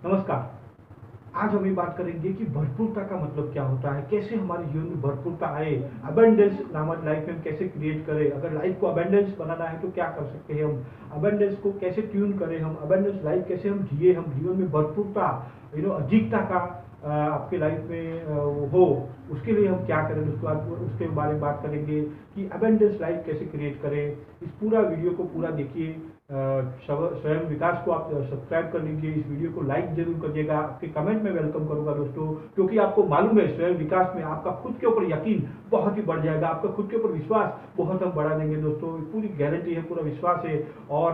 नमस्कार। आज हम ये बात करेंगे कि भरपूरता का मतलब क्या होता है, कैसे हमारे जीवन में भरपूरता आए, अबंडेंस नामक लाइफ में हम कैसे क्रिएट करें, अगर लाइफ को अबंडेंस बनाना है तो क्या कर सकते हैं हम, अबंडेंस को कैसे ट्यून करें, हम अबंडेंस लाइफ कैसे हम जिए, हम जीवन में भरपूरता अधिकता का आपके लाइफ में हो, उसके लिए हम क्या करें, उसके बाद उसके बारे में बात करेंगे कि अबंडेंस लाइफ कैसे क्रिएट करें। इस पूरा वीडियो को पूरा देखिए। स्वयं विकास को आप सब्सक्राइब कर लीजिए, इस वीडियो को लाइक जरूर करिएगा, आपके कमेंट में वेलकम करूंगा दोस्तों, क्योंकि आपको मालूम है स्वयं विकास में आपका खुद के ऊपर यकीन बहुत ही बढ़ जाएगा, आपका खुद के ऊपर विश्वास बहुत हम बढ़ा देंगे दोस्तों, पूरी गारंटी है, पूरा विश्वास है। और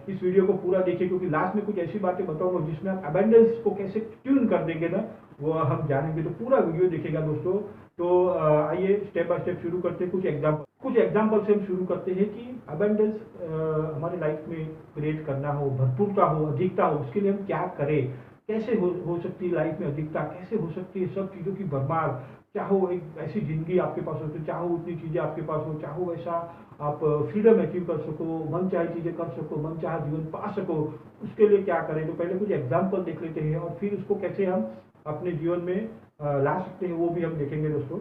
इस वीडियो को पूरा देखिए, क्योंकि लास्ट में कुछ ऐसी बातें बताऊंगा जिसमें आप अबेंडेंस को कैसे ट्यून कर देंगे ना, वो हम जानेंगे। तो पूरा वीडियो देखेगा दोस्तों। तो आइए स्टेप बाय स्टेप शुरू करते हैं। कुछ एग्जाम्पल से हम शुरू करते हैं कि अबेंडेंस हमारे लाइफ में क्रिएट करना हो, भरपूरता हो, अधिकता हो, उसके लिए हम क्या करें, कैसे हो सकती है लाइफ में अधिकता, कैसे हो सकती है सब चीज़ों की भरमार। चाहो एक ऐसी जिंदगी आपके पास हो, तो चाहो उतनी चीज़ें आपके पास हो, चाहो वैसा आप फ्रीडम अचीव कर सको, मन चाहे चीज़ें कर सको, मन चाहे जीवन पा सको, उसके लिए क्या करें। तो पहले कुछ एग्जाम्पल देख लेते हैं और फिर उसको कैसे हम अपने जीवन में ला सकते हैं, वो भी हम देखेंगे दोस्तों।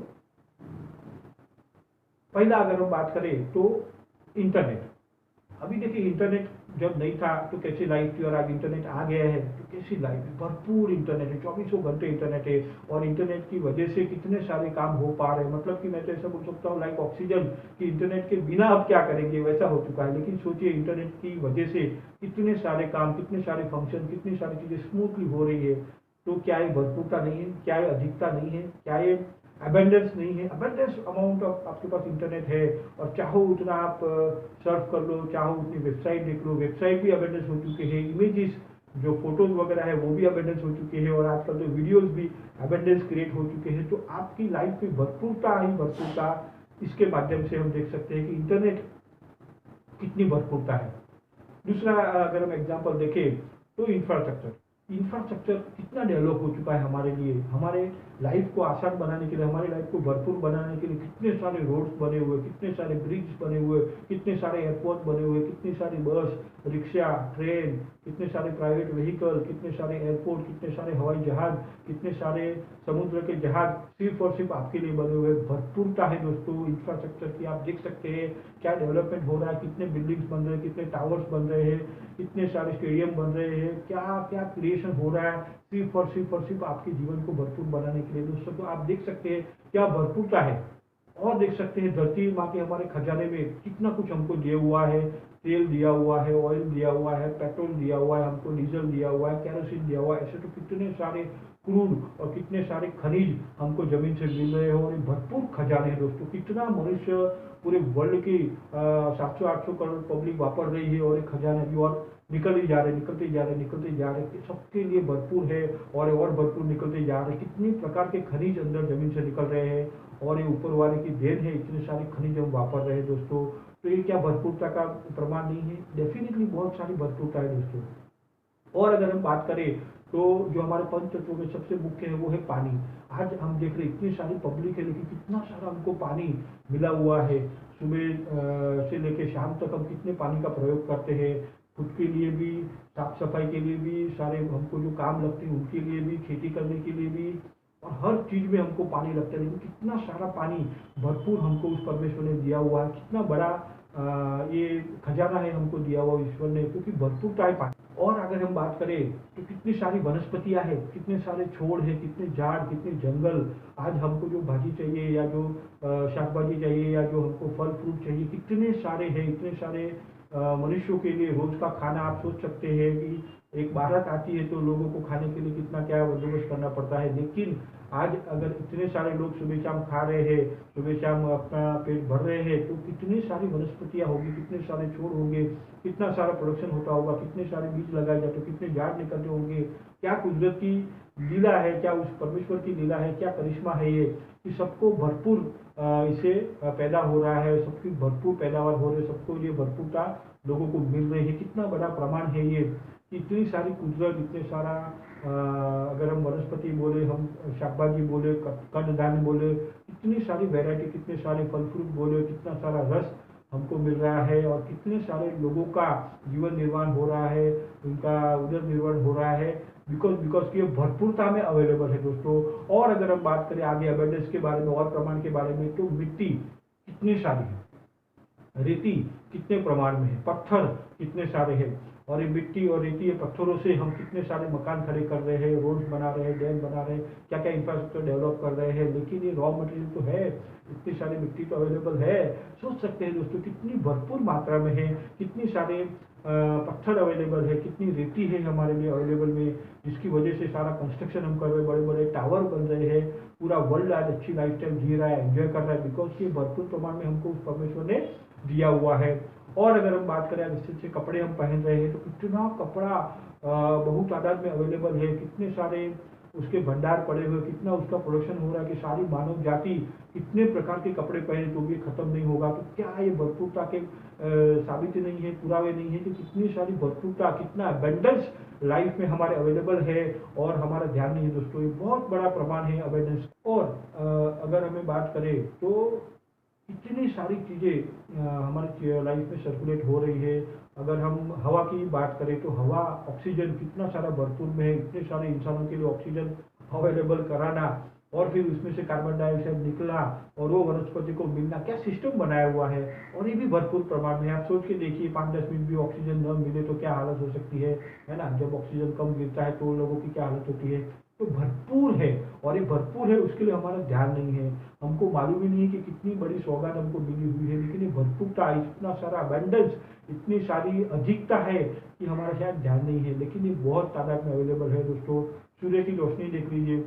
पहला अगर हम बात करें तो इंटरनेट। अभी देखिए, इंटरनेट जब नहीं था तो कैसी लाइफ थी, और आज इंटरनेट आ गया है तो कैसी लाइफ है, भरपूर इंटरनेट है, चौबीसों घंटे इंटरनेट है। और इंटरनेट की वजह से कितने सारे काम हो पा रहे हैं, मतलब कि मैं तो ऐसा बोल सकता हूँ लाइक ऑक्सीजन, कि इंटरनेट के बिना अब क्या करेंगे वैसा हो चुका है। लेकिन सोचिए, इंटरनेट की वजह से कितने सारे काम, कितने सारे फंक्शन, कितनी सारी चीज़ें स्मूथली हो रही है। तो क्या ये भरपूरता नहीं है, क्या ये अधिकता नहीं है, क्या ये अबेंडेंस नहीं है? अबेंडेंस अमाउंट ऑफ आपके पास इंटरनेट है, और चाहो उतना आप सर्फ कर लो, चाहो उतनी वेबसाइट देख लो, वेबसाइट भी अबेंडेंस हो चुके हैं, इमेजेस जो फोटोज वगैरह है वो भी अबेंडेंस हो चुके हैं, और आजकल तो वीडियोस भी अबेंडेंस क्रिएट हो चुके हैं। तो आपकी लाइफ में भरपूरता ही भरपूरता, इसके माध्यम से हम देख सकते हैं कि इंटरनेट कितनी भरपूरता है। दूसरा अगर हम एग्जांपल देखें तो इंफ्रास्ट्रक्चर। इंफ्रास्ट्रक्चर कितना डेवलप हो चुका है हमारे लिए, हमारे लाइफ को आसान बनाने के लिए, हमारी लाइफ को भरपूर बनाने के लिए कितने सारे रोड्स बने हुए, कितने सारे ब्रिज बने हुए, कितने सारे एयरपोर्ट बने हुए, कितनी सारी बस, रिक्शा, ट्रेन, कितने सारे प्राइवेट व्हीकल, कितने सारे एयरपोर्ट, कितने सारे हवाई जहाज, कितने सारे समुद्र के जहाज सिर्फ और सिर्फ आपके लिए बने हुए। भरपूरता है दोस्तों इंफ्रास्ट्रक्चर की। आप देख सकते हैं क्या डेवलपमेंट हो रहा है, कितने बिल्डिंग्स बन रहे हैं, कितने टावर्स बन रहे हैं, कितने सारे स्टेडियम बन रहे हैं, क्या क्या क्रिएशन हो रहा है सिर्फ आपके जीवन को भरपूर बनाने के लिए दोस्तों। तो आप देख सकते हैं क्या भरपूरता है। और देख सकते हैं धरती माँ के हमारे खजाने में कितना कुछ हमको दिया हुआ है, तेल दिया हुआ है, ऑयल दिया हुआ है, पेट्रोल दिया हुआ है, हमको डीजल दिया हुआ है, केरोसिन दिया हुआ है। ऐसे तो कितने सारे क्रूड और कितने सारे खनिज हमको जमीन से मिल रहे हैं, और ये भरपूर खजाने हैं दोस्तों। कितना मनुष्य पूरे वर्ल्ड की 700-800 करोड़ पब्लिक वापर रही है, और एक खजाने भी और निकल ही जा रहे, निकलते जा रहे, निकलते जा रहे, सबके लिए भरपूर है, और भरपूर निकलते जा रहे। कितने प्रकार के खनिज अंदर जमीन से निकल रहे हैं, और ये ऊपर वाले की देन है, इतने सारे खनिज हम वापर रहे हैं दोस्तों। तो ये क्या भरपूरता का प्रमाण नहीं है? डेफिनेटली बहुत सारी भरपूरता है दोस्तों। और अगर हम बात करें तो जो हमारे पंच तत्वों में सबसे मुख्य है वो है पानी। आज हम देख रहे इतनी सारी पब्लिक है, लेकिन कितना सारा हमको पानी मिला हुआ है। सुबह से लेकर शाम तक हम कितने पानी का प्रयोग करते हैं, खुद के लिए भी, साफ सफाई के लिए भी, सारे हमको जो काम लगते हैं उनके लिए भी, खेती करने के लिए भी, और हर चीज में हमको पानी लगता है। लेकिन कितना सारा पानी भरपूर हमको उस परमेश्वर ने दिया हुआ है, कितना बड़ा ये खजाना है हमको दिया हुआ ईश्वर ने, क्योंकि भरपूरता है पानी। और अगर हम बात करें तो कितनी सारी वनस्पतियां हैं, कितने सारे छोड़ हैं, कितने झाड़, कितने जंगल। आज हमको जो भाजी चाहिए, या जो शाक भाजी चाहिए, या जो हमको फल फ्रूट चाहिए, कितने सारे हैं, इतने सारे मनुष्यों के लिए रोज का खाना। आप सोच सकते हैं कि एक बारात आती है तो लोगों को खाने के लिए कितना क्या बंदोबस्त करना पड़ता है। लेकिन आज अगर इतने सारे लोग सुबह शाम खा रहे हैं, सुबह शाम अपना पेट भर रहे हैं, तो कितनी सारी वनस्पतियां होगी, कितने सारे छोड़ होंगे, कितना सारा प्रोडक्शन होता होगा, कितने सारे बीज लगाए जाते, कितने झाड़ निकलते होंगे। क्या कुदरत की लीला है, क्या उस परमेश्वर की लीला है, क्या करिश्मा है ये, कि सबको भरपूर इसे पैदा हो रहा है, सबकी भरपूर पैदावार हो रही है, सबको ये भरपूरता लोगों को मिल रही है। कितना बड़ा प्रमाण है ये, कि इतनी सारी कुदरत, इतने सारा अगर हम वनस्पति बोले, हम शाकभाजी बोले, कन्नधान्य बोले, इतनी सारी वैरायटी, कितने सारे फल फ्रूट बोले, कितना सारा रस हमको मिल रहा है और कितने सारे लोगों का जीवन निर्माण हो रहा है, उनका उदर निर्माण हो रहा है, बिकॉज कि ये भरपूरता में अवेलेबल है दोस्तों। और अगर हम बात करें आगे अबेंडेंस के बारे में और प्रमाण के बारे में, तो मिट्टी कितनी सारी है, रेती कितने प्रमाण में है, पत्थर कितने सारे हैं, और ये मिट्टी और रेती ये पत्थरों से हम कितने सारे मकान खड़े कर रहे हैं, रोड्स बना रहे हैं, डैम बना रहे हैं, क्या क्या इंफ्रास्ट्रक्चर डेवलप कर रहे हैं। लेकिन ये रॉ मटेरियल तो है, इतनी सारी मिट्टी तो अवेलेबल है। सोच सकते हैं दोस्तों कितनी भरपूर मात्रा में है, कितनी सारे पत्थर अवेलेबल है, कितनी रेती है हमारे लिए अवेलेबल में, जिसकी वजह से सारा कंस्ट्रक्शन हम कर रहे हैं, बड़े बड़े टावर बन रहे हैं, पूरा वर्ल्ड आज अच्छी लाइफस्टाइल जी रहा है, एंजॉय कर रहा है, बिकॉज ये भरपूर प्रमाण में हमको उस परमेश्वर ने दिया हुआ है। और अगर हम बात करें निश्चित से कपड़े हम पहन रहे हैं, तो कितना कपड़ा बहुत तादाद में अवेलेबल है, कितने सारे उसके भंडार पड़े हुए, कितना उसका प्रोडक्शन हो रहा है कि सारी मानव जाति कितने प्रकार के कपड़े पहने तो भी खत्म नहीं होगा। तो क्या ये भरपूरता के साबित नहीं है, पुरावे नहीं है कि कितनी सारी भरपूरता, कितना अबेंडेंस लाइफ में हमारे अवेलेबल है और हमारा ध्यान नहीं है दोस्तों। ये बहुत बड़ा प्रमाण है अबेंडेंस। और अगर हमें बात करें तो इतनी सारी चीज़ें हमारी लाइफ में सर्कुलेट हो रही है। अगर हम हवा की बात करें तो हवा, ऑक्सीजन कितना सारा भरपूर में है, इतने सारे इंसानों के लिए ऑक्सीजन अवेलेबल कराना, और फिर उसमें से कार्बन डाइऑक्साइड निकला और वो वनस्पति को मिलना, क्या सिस्टम बनाया हुआ है। और ये भी भरपूर प्रमाण में, आप सोच के देखिए 5-10 मिनट भी ऑक्सीजन न मिले तो क्या हालत हो सकती है ना। जब ऑक्सीजन कम गिरता है तो लोगों की क्या हालत होती है। तो भरपूर है, और ये भरपूर है उसके लिए हमारा ध्यान नहीं है, हमको मालूम ही नहीं है कि कितनी बड़ी सौगात हमको मिली हुई है। लेकिन ये भरपूरता, इतना सारा अबेंडेंस, इतनी सारी अधिकता है कि हमारा शायद ध्यान नहीं है, लेकिन ये बहुत तादाद में अवेलेबल है दोस्तों। सूर्य की रोशनी देख लीजिए,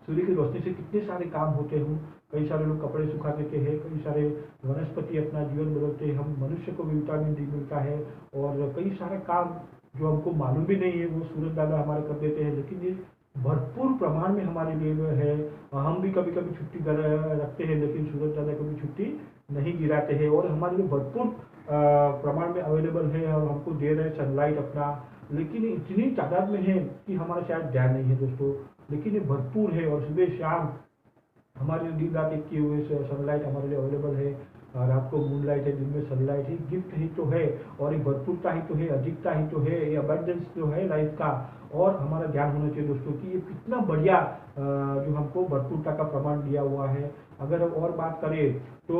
सूर्य की रोशनी से कितने सारे काम होते हैं। कई सारे लोग कपड़े सुखा देते हैं, कई सारे वनस्पति अपना जीवन बदलते हैं, हम मनुष्य को भी विटामिन डी मिलता है, और कई सारे काम जो हमको मालूम भी नहीं है वो सूरज दादा हमारे कर देते हैं। लेकिन ये भरपूर प्रमाण में हमारे लिए है। हम भी कभी कभी छुट्टी रखते हैं, लेकिन सूरज दादा कभी छुट्टी नहीं गिराते हैं, और हमारे लिए भरपूर प्रमाण में अवेलेबल है और हमको दे रहे हैं सनलाइट अपना। लेकिन इतनी तादाद में है कि हमारा शायद ध्यान नहीं है दोस्तों, लेकिन ये भरपूर है। और सुबह शाम हमारे लिए दिन रात एक किए हुए सनलाइट हमारे लिए अवेलेबल है। रात को मूनलाइट है, दिन में सनलाइट है। गिफ्ट ही तो है, और ये भरपूरता ही तो है, अधिकता ही तो है, ये अबंडेंस जो है लाइफ का। और हमारा ध्यान होना चाहिए दोस्तों कि ये कितना बढ़िया जो हमको भरपूरता का प्रमाण दिया हुआ है। अगर हम और बात करें तो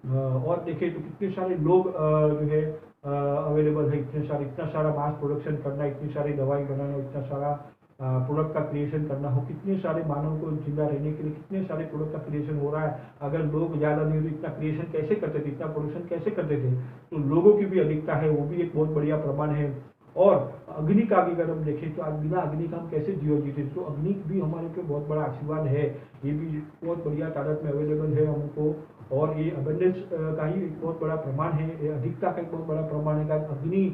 और देखें तो कितने सारे लोग जो है अवेलेबल है, इतना सारा मास प्रोडक्शन करना, इतनी सारी दवाई बनाना, इतना सारा प्रोडक्ट का क्रिएशन करना हो, कितने सारे मानव को जिंदा रहने के लिए कितने सारे प्रोडक्ट का क्रिएशन हो रहा है। अगर लोग ज़्यादा नहीं तो इतना क्रिएशन कैसे करते थे, इतना प्रोडक्शन कैसे करते थे। तो लोगों की भी अधिकता है, वो भी एक बहुत बढ़िया प्रमाण है। और अग्नि का भी अगर हम देखें तो आज बिना अग्नि का हम कैसे जीवन जीते, तो अग्नि भी हमारे पे बहुत बड़ा आशीर्वाद है। ये भी बहुत बढ़िया तादाद में अवेलेबल है हमको, और ये अबंडेंस का ही एक बहुत बड़ा प्रमाण है, ये अधिकता का एक बहुत बड़ा प्रमाण है। अग्नि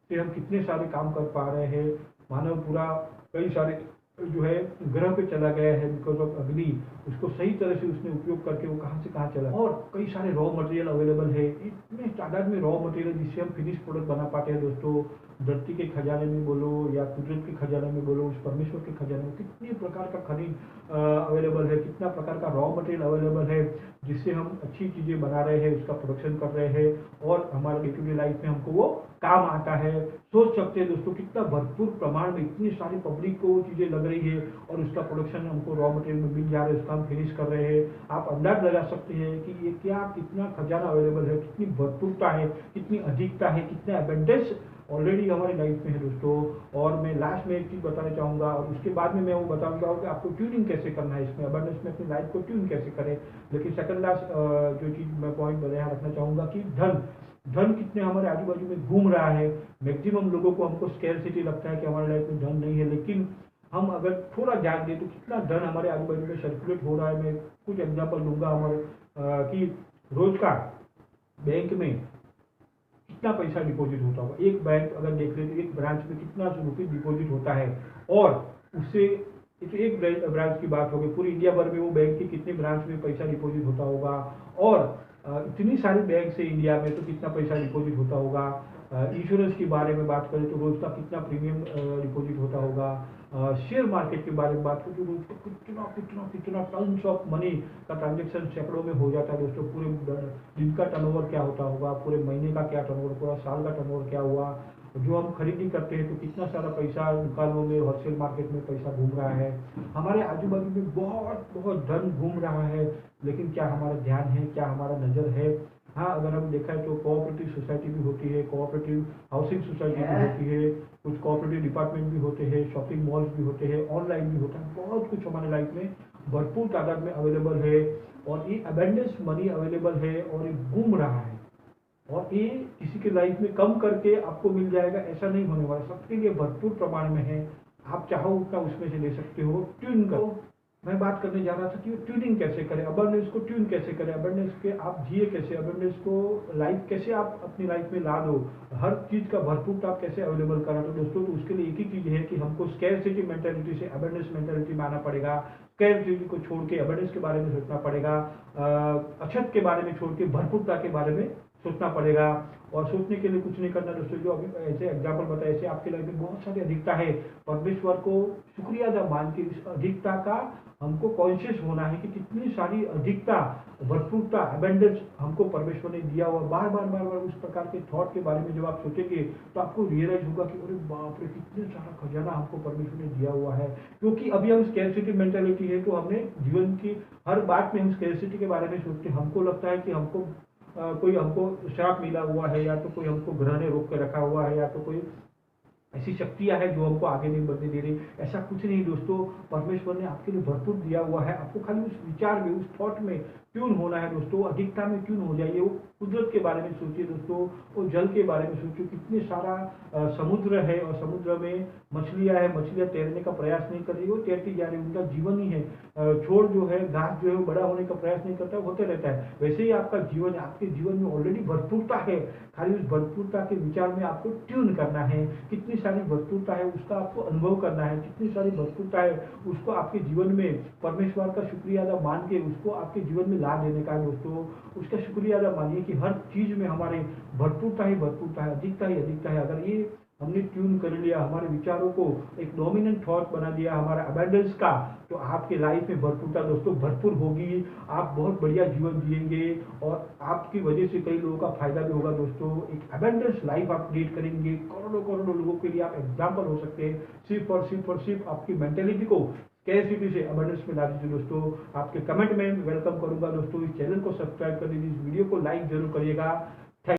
से हम कितने सारे काम कर पा रहे हैं। मानव पूरा कई सारे जो है ग्रह पे चला गया है बिकॉज ऑफ अग्नि। उसको सही तरह से उसने उपयोग करके वो कहाँ से कहाँ चला। और कई सारे रॉ मटेरियल अवेलेबल है, इतने तादाद में रॉ मटेरियल जिससे हम फिनिश प्रोडक्ट बना पाते हैं दोस्तों। धरती के खजाने में बोलो या कुदरत के खजाने में बोलो, उस परमेश्वर के खजाने में कितने प्रकार का खनिज अवेलेबल है, कितना प्रकार का रॉ मटेरियल अवेलेबल है जिससे हम अच्छी चीज़ें बना रहे हैं, उसका प्रोडक्शन कर रहे हैं, और हमारे डे टू डे लाइफ में हमको वो काम आता है। सोच सकते हैं दोस्तों कितना भरपूर प्रमाण में इतनी सारी पब्लिक को वो चीज़ें लग रही है, और उसका प्रोडक्शन हमको रॉ मटेरियल में मिल जा रहा है, उसका हम फिनिश कर रहे हैं। आप अंदाज लगा सकते हैं कि ये क्या कितना खजाना अवेलेबल है, कितनी भरपूरता है, कितनी अधिकता है, कितना अबंडेंस ऑलरेडी हमारी लाइफ में है दोस्तों। और मैं लास्ट में एक चीज़ बताना चाहूँगा, और उसके बाद में मैं वो बताऊँगा कि आपको ट्यूनिंग कैसे करना है इसमें, अबंडेंस में अपनी लाइफ को ट्यून कैसे करें। लेकिन सेकंड लास्ट जो चीज़ मैं पॉइंट यहाँ रखना चाहूँगा कि धन कितने हमारे आजू बाजू में घूम रहा है। मैक्सिमम लोगों को हमको स्कैरसिटी लगता है कि हमारे लाइफ में धन नहीं है, लेकिन हम अगर थोड़ा ध्यान दें तो कितना धन हमारे आजू बाजू में सर्कुलेट हो रहा है। मैं कुछ एग्जाम्पल दूंगा हमारे कि रोज का बैंक में कितना पैसा डिपॉजिट होता होगा। एक बैंक अगर देख ले तो एक ब्रांच में कितना रुपये डिपॉजिट होता है, और उससे तो एक ब्रांच की बात होगी, पूरी इंडिया भर में वो बैंक की कितने ब्रांच में पैसा डिपॉजिट होता होगा। और इतनी सारी बैंक से इंडिया में तो कितना पैसा डिपॉजिट होता होगा। इंश्योरेंस के बारे में बात करें तो रोज का कितना प्रीमियम डिपॉजिट होता होगा, शेयर मार्केट के बारे में बात करें तो रोज का कितना कितना कितना टन्स ऑफ मनी का ट्रांजेक्शन सैकड़ों में हो जाता है दोस्तों। पूरे दिन का टर्नओवर क्या होता होगा, पूरे महीने का क्या टर्नओवर, पूरा साल का टर्नओवर क्या हुआ, जो हम खरीदी करते हैं तो कितना सारा पैसा दुकानों में होलसेल मार्केट में पैसा घूम रहा है, हमारे आजू बाजू में बहुत बहुत धन घूम रहा है, लेकिन क्या हमारा ध्यान है, क्या हमारा नज़र है। हाँ, अगर हम देखा है तो कोऑपरेटिव सोसाइटी भी होती है, कोऑपरेटिव हाउसिंग सोसाइटी भी होती है, कुछ कोऑपरेटिव डिपार्टमेंट भी होते हैं, शॉपिंग मॉल्स भी होते हैं, ऑनलाइन भी होता है, बहुत कुछ हमारे लाइफ में भरपूर तादाद में अवेलेबल है और ये अबेंडेंस मनी अवेलेबल है और ये घूम रहा है। और ये किसी के लाइफ में कम करके आपको मिल जाएगा ऐसा नहीं होने वाला, सबके लिए भरपूर प्रमाण में है। आप चाहो उतना उसमें से ले सकते हो। ट्यून करो, मैं बात करने जा रहा था कि ट्यूनिंग कैसे करें, अबंडेंस को ट्यून कैसे करें, अबंडेंस के आप जिए कैसे, अबंडेंस को लाइफ कैसे आप अपनी लाइफ में ला दो, हर चीज़ का भरपूर आप कैसे अवेलेबल करा। तो दोस्तों तो उसके लिए एक ही चीज़ है कि हमको स्कैरसिटी मेंटालिटी से अबंडेंस मेंटालिटी में आना पड़ेगा। स्कैरसिटी को छोड़ के अबंडेंस के बारे में सोचना पड़ेगा, अछत के बारे में छोड़ के भरपूरता के बारे में सोचना पड़ेगा। और सोचने के लिए कुछ नहीं करना दोस्तों, जो अभी ऐसे एग्जाम्पल बताए, ऐसे आपके लाइफ में बहुत सारी अधिकता है, परमेश्वर को शुक्रिया अदा मान के इस अधिकता का हमको कॉन्शियस होना है कि कितनी सारी अधिकता, भरपूरता, अबेंडेंस हमको परमेश्वर ने दिया हुआ। बार बार बार बार उस प्रकार के थॉट के बारे में जब आप सोचेंगे तो आपको रियलाइज होगा कि अरे बाप रे, कितने सारा खजाना हमको परमेश्वर ने दिया हुआ है। क्योंकि अभी हम स्कैरसिटी मेंटालिटी है तो हमने जीवन की हर बात में हम स्कैरसिटी के बारे में सोचते हैं। हमको लगता है कि हमको कोई हमको श्राप मिला हुआ है, या तो कोई हमको ग्रह ने रोक के रखा हुआ है, या तो कोई ऐसी शक्तियां हैं जो हमको आगे नहीं बढ़ने दे रही। ऐसा कुछ नहीं दोस्तों, परमेश्वर ने आपके लिए भरपूर दिया हुआ है। आपको खाली उस विचार में, उस थॉट में ट्यून होना है दोस्तों, अधिकता में ट्यून हो जाइए। वो कुदरत के बारे में सोचिए दोस्तों, वो जल के बारे में सोचिए, कितने सारा समुद्र है और समुद्र में मछलियां है, मछलियां तैरने का प्रयास नहीं कर रही, वो तैरती जा रही, उनका जीवन ही है। छोड़ जो है, घास जो है वो बड़ा होने का प्रयास नहीं करता, होते रहता है। वैसे ही आपका जीवन है, आपके जीवन में ऑलरेडी भरपूरता है, खाली उस भरपूरता के विचार में आपको ट्यून करना है। कितनी सारी भरपूरता है उसका आपको अनुभव करना है, कितनी सारी भरपूरता है उसको आपके जीवन में परमेश्वर का शुक्रिया अदा मान के उसको आपके जीवन में ला देने का है दोस्तों। उसका शुक्रिया अदा मानिए कि हर चीज में हमारे भरपूरता ही भरपूरता है, अधिकता ही अधिकता है। अगर ये हमने ट्यून कर लिया, हमारे विचारों को एक डोमिनेंट थॉट बना दिया हमारा अबेंडेंस का, तो आपके लाइफ में भरपूरता दोस्तों भरपूर होगी। आप बहुत बढ़िया जीवन जिएंगे और आपकी वजह से कई लोगों का फायदा भी होगा दोस्तों। एक अबेंडेंस लाइफ आप क्रिएट करेंगे, करोड़ों करोड़ों लोगों के लिए आप एग्जाम्पल हो सकते हैं। सिर्फ और सिर्फ और सिर्फ आपकी मेंटेलिटी को स्कैरसिटी से अबंडेंस में ला दीजिए दोस्तों। आपके कमेंट में वेलकम करूंगा दोस्तों। इस चैनल को सब्सक्राइब कर दीजिए, इस वीडियो को लाइक जरूर करिएगा।